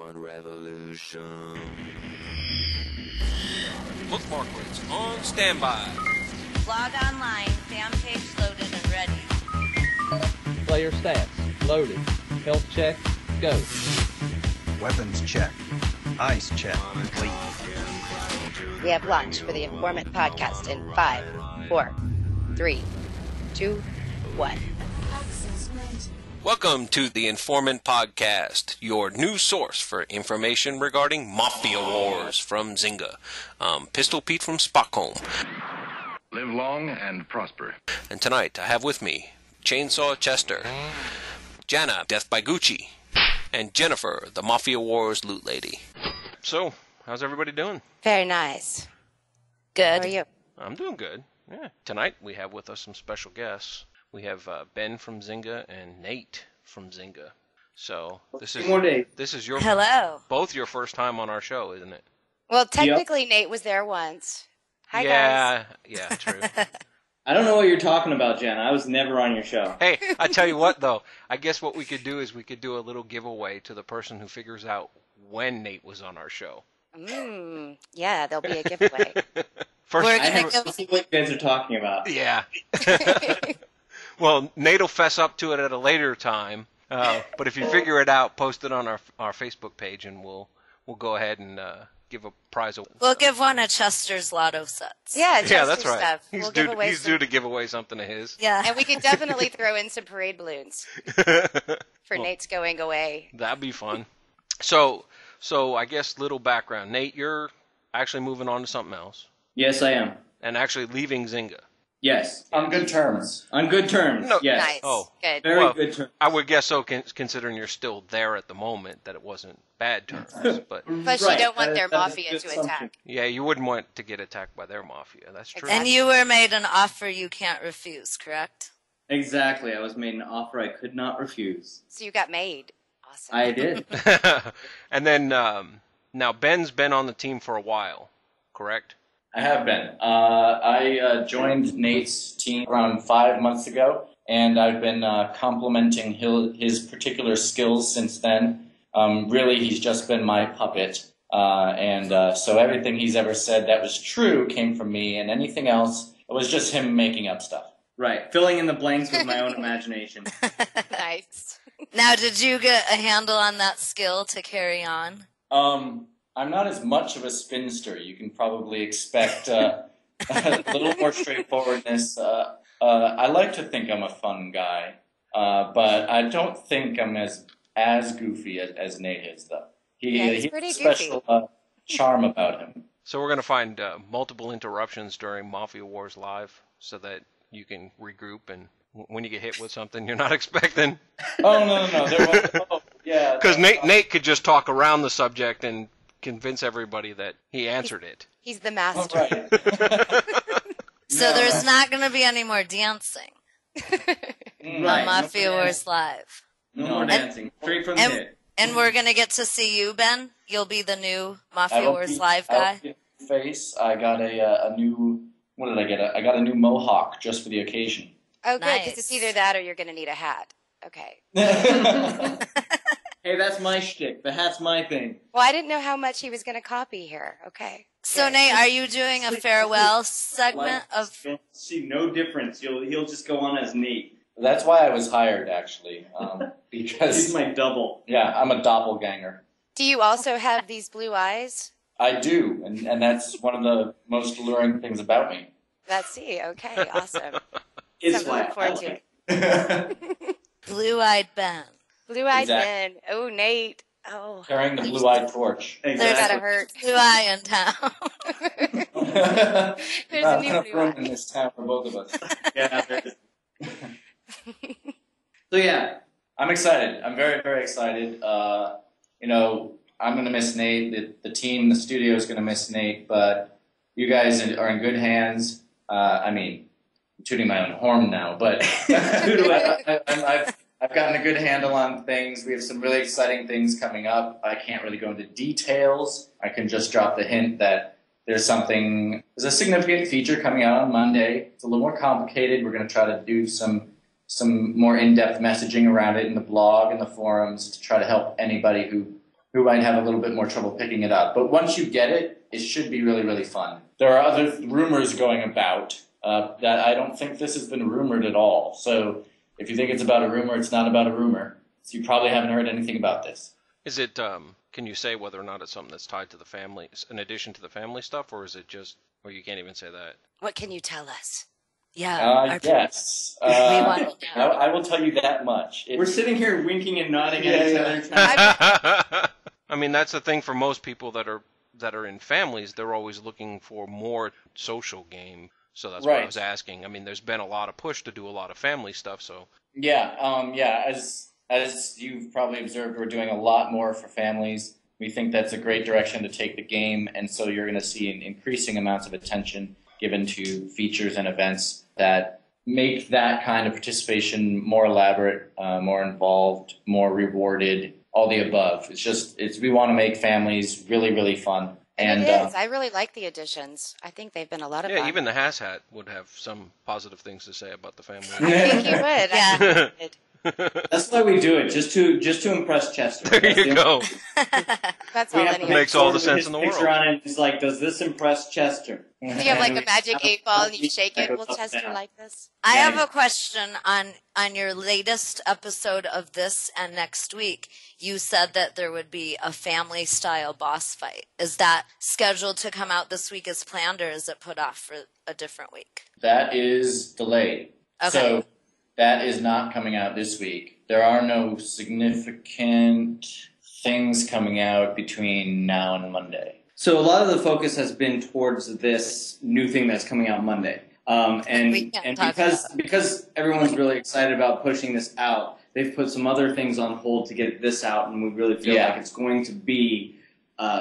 one revolution. Bookmark words on standby. Log online, fan page loaded and ready. Player stats, loaded. Health check, go. Weapons check. Eyes check. Complete. We have launched for the Informant podcast in 5, 4, 3, 2, 1. Welcome to the Informant Podcast, your new source for information regarding Mafia wars from Zynga. Pistol Pete from Stockholm. Live long and prosper. And tonight I have with me Chainsaw Chester, Jana, Death by Gucci, and Jennifer, the Mafia Wars loot lady. So, how's everybody doing? Very nice. Good. How are you? I'm doing good. Yeah. Tonight we have with us some special guests. We have Ben from Zynga and Nate from Zynga. So this is your Hello. both your first time on our show, isn't it? Well, technically, Nate was there once. Hi, yeah, guys. Yeah, true. I don't know what you're talking about, Jen. I was never on your show. Hey, I tell you what though, I guess what we could do is we could do a little giveaway to the person who figures out when Nate was on our show. Yeah, there'll be a giveaway. First, I have no idea what you guys are talking about. Yeah. Well, Nate will fess up to it at a later time. But if you figure it out, post it on our Facebook page, and we'll go ahead and give a prize away. We'll give one of Chester's lotto sets. Yeah, That's right. Stuff. He's We'll due to give away something of his. Yeah. And we could definitely throw in some parade balloons for Nate's going away. That'd be fun. So I guess little background. Nate, you're actually moving on to something else, Yes, I am. and actually leaving Zynga. Yes. On good terms. On good terms. No. Yes. Nice. Oh. Good. Very Well, good terms. I would guess so, considering you're still there at the moment, that it wasn't bad terms. But Plus, Right. you don't want their That is mafia a good to assumption. attack. yeah, you wouldn't want to get attacked by their mafia. That's true. And you were made an offer you can't refuse, correct? Exactly. I was made an offer I could not refuse. So you got made. Awesome. I did. And then now Ben's been on the team for a while, correct? I have been. I joined Nate's team around 5 months ago, and I've been complimenting his particular skills since then. Really, he's just been my puppet, and so everything he's ever said that was true came from me, and anything else, it was just him making up stuff. Right. Filling in the blanks with my own imagination. Nice. Now, did you get a handle on that skill to carry on? I'm not as much of a spinster. You can probably expect a little more straightforwardness. I like to think I'm a fun guy, but I don't think I'm as goofy as Nate is, though. He he's has pretty a special charm about him. So we're going to find multiple interruptions during Mafia Wars Live so that you can regroup, and when you get hit with something you're not expecting. Oh, no. There was, yeah. Because Nate could just talk around the subject and convince everybody that he answered it. He's the master. Right. So there's not going to be any more dancing on Right. Mafia Wars Live. No more dancing. Straight from the hit. And we're going to get to see you, Ben. You'll be the new Mafia I Wars Live I don't guy. get face. I got a new. What did I get? I got a new mohawk just for the occasion. Oh, good, because Nice. it's either that or you're going to need a hat. Okay. Hey, that's my shtick. The hat's my thing. Well, I didn't know how much he was going to copy here. Okay. So, Good. Nate, are you doing a farewell segment of... You'll see no difference. He'll just go on as Nate. That's why I was hired, actually, because He's my double. yeah, I'm a doppelganger. Do you also have these blue eyes? I do, and that's one of the most alluring things about me. Let's see. Okay, awesome. It's Something to look forward to. Blue-Eyed Ben? Blue-eyed Exactly. men. Oh, Nate. Oh. Carrying the blue-eyed torch. There's Exactly. gotta hurt. Blue Eye in town. There's Not a new enough blue room in eye. this town for both of us. Yeah, there is. So yeah, I'm excited. I'm very, very excited. I'm going to miss Nate. The team, the studio is going to miss Nate, but you guys are in good hands. I'm tooting my own horn now, but I've gotten a good handle on things. We have some really exciting things coming up. I can't really go into details. I can just drop the hint that there's a significant feature coming out on Monday. It's a little more complicated. We're going to try to do some more in-depth messaging around it in the blog and the forums to try to help anybody who who might have a little bit more trouble picking it up. But once you get it, it should be really, really fun. There are other rumors going about that I don't think this has been rumored at all. So if you think it's about a rumor, it's not about a rumor. So you probably haven't heard anything about this. Is it, can you say whether or not it's something that's tied to the family, in addition to the family stuff, or is it just, or you can't even say that? What can you tell us? Yeah. Yes. We want to know. I will tell you that much. We're sitting here winking and nodding at each other. I mean, that's the thing for most people that are in families. They're always looking for more social game. So that's what I was asking. I mean, there's been a lot of push to do a lot of family stuff. So As you've probably observed, we're doing a lot more for families. We think that's a great direction to take the game, and so you're going to see an increasing amounts of attention given to features and events that make that kind of participation more elaborate, more involved, more rewarded, all the above. We want to make families really, really fun. And it is. I really like the additions. I think they've been a lot of fun. Yeah, even the Has Hat would have some positive things to say about the family. I think you would. Yeah. That's why we do it, just to impress Chester. There you go. That's all. It makes all the sense in the world. Picture on it, it's like, does this impress Chester? You have like a magic 8-ball and you shake it. Will Chester like this? I have a question on your latest episode of this and next week. You said that there would be a family-style boss fight. Is that scheduled to come out this week as planned, or is it put off for a different week? That is delayed. Okay. So that is not coming out this week. There are no significant things coming out between now and Monday. So a lot of the focus has been towards this new thing that's coming out Monday. And because everyone's really excited about pushing this out, they've put some other things on hold to get this out, and we really feel like it's going to be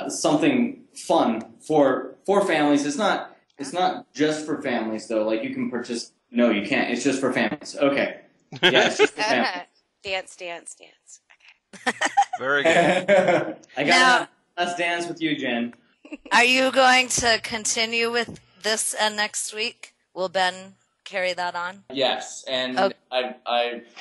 something fun for families. It's not just for families though. Like you can purchase. No, you can't. It's just for families. Okay. Yeah, it's just for families. Dance. Okay. Very good. I got let's dance with you, Jen. Are you going to continue with this and next week? Will Ben carry that on? Yes, and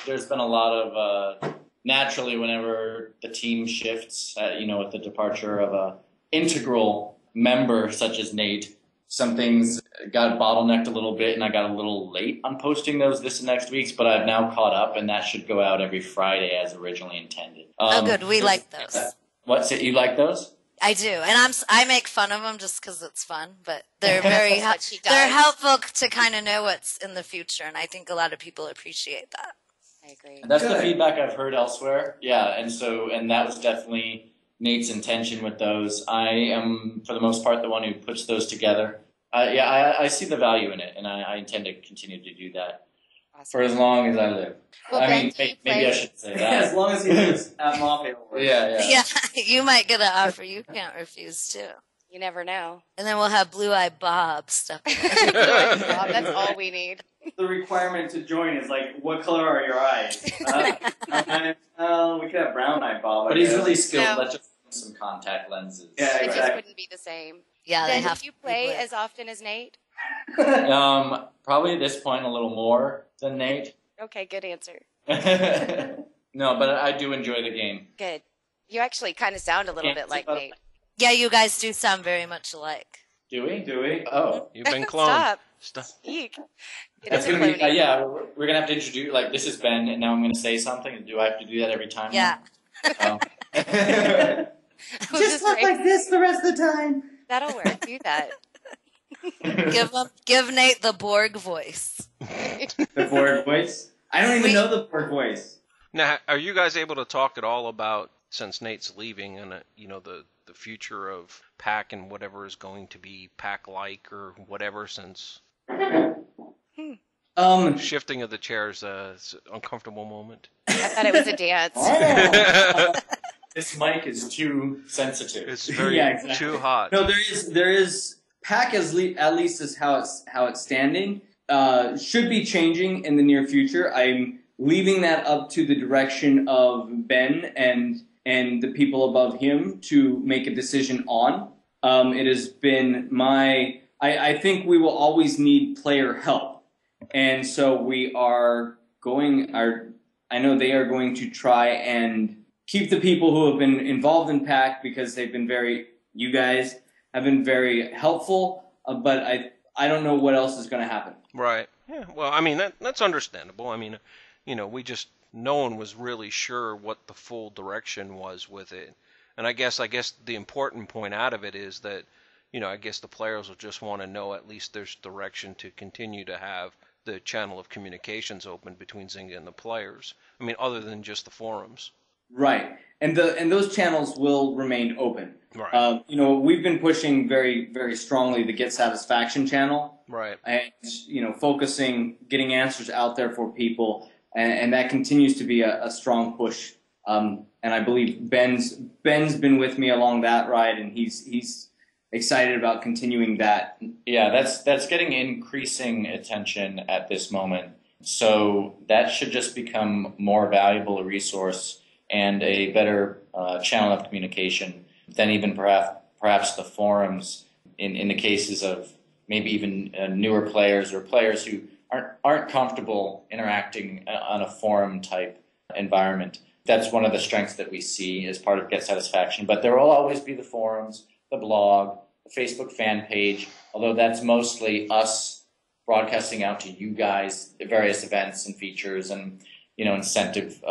there's been a lot of naturally whenever the team shifts, with the departure of a integral member such as Nate, some things got bottlenecked a little bit, and I got a little late on posting those this and next week's, but I've now caught up, and that should go out every Friday as originally intended. Good. We like those. What's it? You like those? I do, and I make fun of them just because it's fun, but they're very they're helpful to kind of know what's in the future, and I think a lot of people appreciate that. I agree. That's the feedback I've heard elsewhere. Yeah, and that was definitely Nate's intention with those. I am, for the most part, the one who puts those together. I see the value in it, and I intend to continue to do that for as long as I live. Well, maybe I should say that. As long as he lives at Mafia. Yeah. You might get an offer you can't refuse too. You never know. And then we'll have Blue Eye Bob stuff. That's all we need. The requirement to join is like, what color are your eyes? We could have brown eye Bob. But he's really skilled. Let's just put some contact lenses. Yeah, It exactly. just wouldn't be the same. Yeah, Then do you play as often as Nate? Probably at this point a little more than Nate. Okay, good answer. No, but I do enjoy the game. Good. You actually kind of sound a little bit like Nate. Yeah, you guys do sound very much alike. Do we? Oh. You've been cloned. Stop. Eek. It That's is a gonna be, cloning. we're going to have to introduce, like, this is Ben, and now I'm going to say something. Do I have to do that every time? Yeah. Oh. Just talk like this the rest of the time. That'll work. Do that. Give Nate the Borg voice. The Borg voice? I don't even know the Borg voice. Now, are you guys able to talk at all about, since Nate's leaving, and the future of PAC and whatever is going to be PAC-like or whatever, since shifting of the chairs, it's an uncomfortable moment? I thought it was a dance. This mic is too sensitive. It's very too hot. No, there is PAC at least is how it's standing. Should be changing in the near future. I'm leaving that up to the direction of Ben and the people above him to make a decision on. It has been I think we will always need player help. And so I know they are going to try and keep the people who have been involved in PAC, because you guys have been very helpful, but I don't know what else is going to happen. Right. Yeah. Well, I mean, that's understandable. I mean, no one was really sure what the full direction was with it. And I guess the important point out of it is that, I guess the players will just want to know at least there's direction to continue to have the channel of communications open between Zynga and the players. I mean, other than just the forums. Right. And those channels will remain open. Right. We've been pushing very, very strongly the Get Satisfaction channel. Right. And, focusing, getting answers out there for people. And that continues to be a strong push. And I believe Ben's been with me along that ride, and he's excited about continuing that. Yeah, that's getting increasing attention at this moment. So that should just become more valuable a resource and a better channel of communication than even perhaps the forums in the cases of maybe even newer players or players who aren't comfortable interacting on a forum type environment. That's one of the strengths that we see as part of Get Satisfaction. But there will always be the forums, the blog, the Facebook fan page, although that's mostly us broadcasting out to you guys the various events and features and, incentive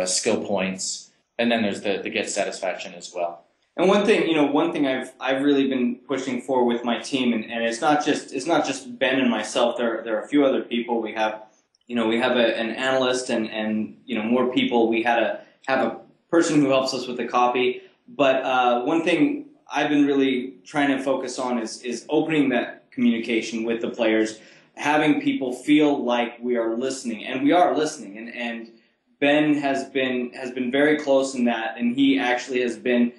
skill points. And then there's the Get Satisfaction as well. And one thing I've really been pushing for with my team, and it's not just Ben and myself. There are a few other people. We have an analyst and more people. We have a person who helps us with the copy. But one thing I've been really trying to focus on is opening that communication with the players, having people feel like we are listening, and we are listening. And Ben has been very close in that, and he actually has been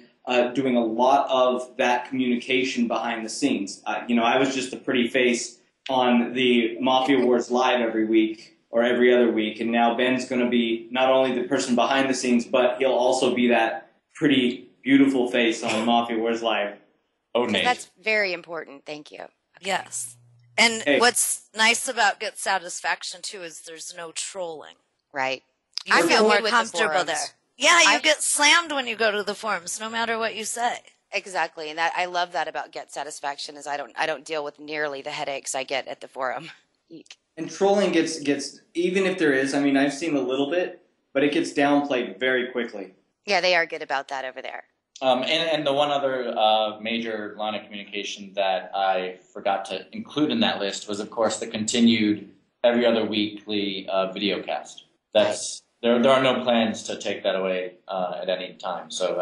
doing a lot of that communication behind the scenes. I was just a pretty face on the Mafia Wars Live every week or every other week, and now Ben's going to be not only the person behind the scenes, but he'll also be that pretty beautiful face on Mafia Wars Live. Oh, Nate. That's very important. Thank you. Yes. And what's nice about Get Satisfaction, too, is there's no trolling. Right. I feel more with comfortable there. Yeah, you get slammed when you go to the forums, no matter what you say. Exactly, and I love that about Get Satisfaction is I don't deal with nearly the headaches I get at the forum. Eek. And trolling gets even if there is, I've seen a little bit, but it gets downplayed very quickly. Yeah, they are good about that over there. And the one other major line of communication that I forgot to include in that list was, of course, the continued every other weekly video cast. That's there are no plans to take that away at any time. So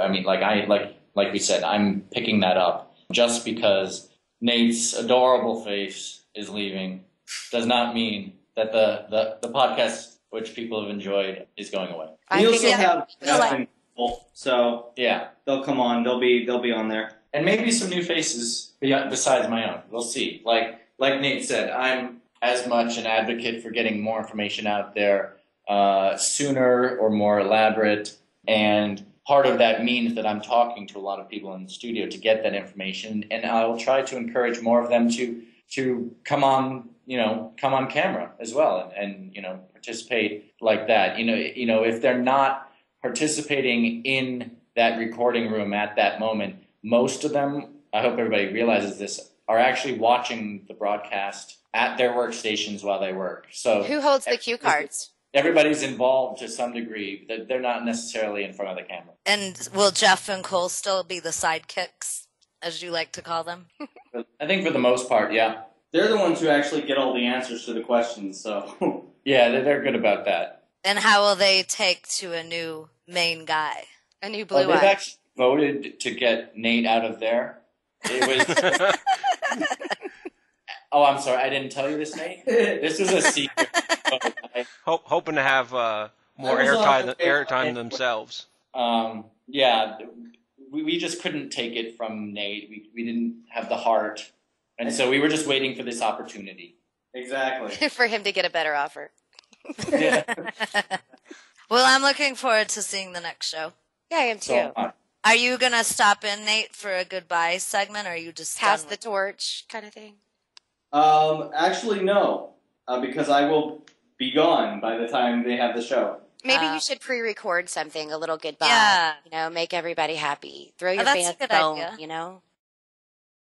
like we said, I'm picking that up just because Nate's adorable face is leaving does not mean that the podcast which people have enjoyed is going away. You also have people, so yeah, they'll come on. They'll be on there, and maybe some new faces besides my own. We'll see. Like Nate said, I'm as much an advocate for getting more information out there sooner or more elaborate, and part of that means that I'm talking to a lot of people in the studio to get that information, and I will try to encourage more of them to come on camera as well and participate like that. If they're not participating in that recording room at that moment, most of them, I hope everybody realizes this, are actually watching the broadcast at their workstations while they work. So who holds the cue cards? Everybody's involved to some degree. They're not necessarily in front of the camera. And will Jeff and Cole still be the sidekicks, as you like to call them? I think for the most part, yeah. They're the ones who actually get all the answers to the questions, so... Yeah, they're good about that. And how will they take to a new main guy? A new blue eye? They've actually voted to get Nate out of there. It was... Oh, I'm sorry, I didn't tell you this, Nate? This is a secret. Hoping to have more airtime themselves. Yeah, we just couldn't take it from Nate. We didn't have the heart. And so we were just waiting for this opportunity. Exactly. For him to get a better offer. Yeah. Well, I'm looking forward to seeing the next show. Yeah, I am too. Are you going to stop in, Nate, for a goodbye segment, or are you just pass the torch kind of thing? Actually, no. Because I will be gone by the time they have the show. Maybe you should pre-record something, a little goodbye. Yeah. You know, make everybody happy. Throw your that's a fans good bone, idea. you know?